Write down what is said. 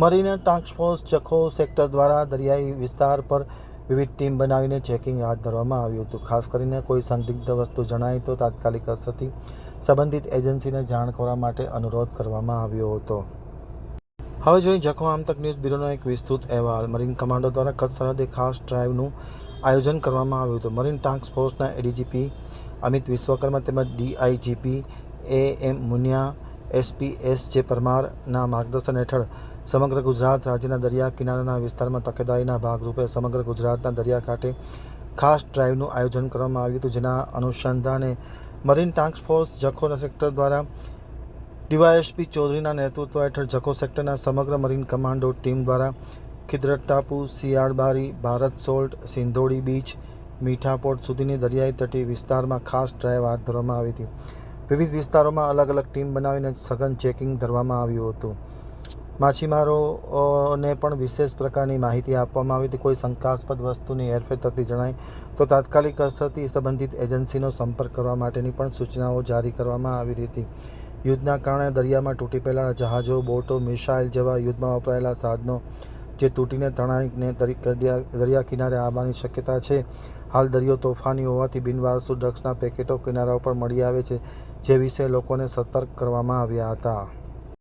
Marine task force Jakhau sector દ્વારા દરિયાઈ વિસ્તાર પર વિવિધ ટીમ બનાવીને ચેકિંગ હાથ ધરવામાં આવ્યું હતું. ખાસ કરીને કોઈ સંદિગ્ધ વસ્તુ જણાય તો તાત્કાલિક અસરથી સંબંધિત એજન્સીને જાણ કરવા માટે અનુરોધ કરવામાં આવ્યો હતો. હવે જોઈએ જખૌ આમતક ન્યૂઝ બ્યુરોનો એક વિસ્તૃત અહેવાલ. મરીન કમાન્ડો દ્વારા કચ્છ સરહદે ખાસ ડ્રાઇવનું આયોજન કરવામાં આવ્યું હતું. મરીન ટાસ્ક ફોર્સના એડીજીપી અમિત વિશ્વકર્મા તેમજ ડીઆઈજીપી એએમ મુનિયા, એસપી એસ.જે. પરમારના માર્ગદર્શન હેઠળ સમગ્ર ગુજરાત રાજ્યના દરિયા કિનારાના વિસ્તારમાં તકેદારીના ભાગરૂપે સમગ્ર ગુજરાતના દરિયાકાંઠે ખાસ ડ્રાઇવનું આયોજન કરવામાં આવ્યું હતું. જેના અનુસંધાને marine task force Jakhau sector દ્વારા ડીવાયએસપી ચૌધરીના નેતૃત્વ હેઠળ જખૌ સેક્ટરના સમગ્ર મરીન કમાન્ડો ટીમ દ્વારા ખિદરત ટાપુ, શિયાળબારી, ભારત સોલ્ટ, સિંધોડી બીચ, મીઠાપોર્ટ સુધીની દરિયાઈ તટીય વિસ્તારમાં ખાસ ડ્રાઇવ હાથ ધરવામાં આવી હતી. વિવિધ વિસ્તારોમાં અલગ અલગ ટીમ બનાવીને સઘન ચેકિંગ ધરવામાં આવ્યું હતું. માછીમારોને પણ વિશેષ પ્રકારની માહિતી આપવામાં આવી હતી. કોઈ શંકાસ્પદ વસ્તુની હેરફેર થતી જણાય તો તાત્કાલિક અસરથી સંબંધિત એજન્સીનો સંપર્ક કરવા માટેની પણ સૂચનાઓ જારી કરવામાં આવી હતી. યુદ્ધના કારણે દરિયામાં તૂટી પડેલા જહાજો, બોટો, મિસાઇલ જેવા યુદ્ધમાં વપરાયેલા સાધનો જે તૂટીને તણાઈને દરિયા કિનારે આવવાની શક્યતા છે. હાલ દરિયો તોફાની હોવાથી બિનવારસુ ડ્રગ્સના પેકેટો કિનારા ઉપર મળી આવે છે, જે વિશે લોકોને સતર્ક કરવામાં આવ્યા હતા.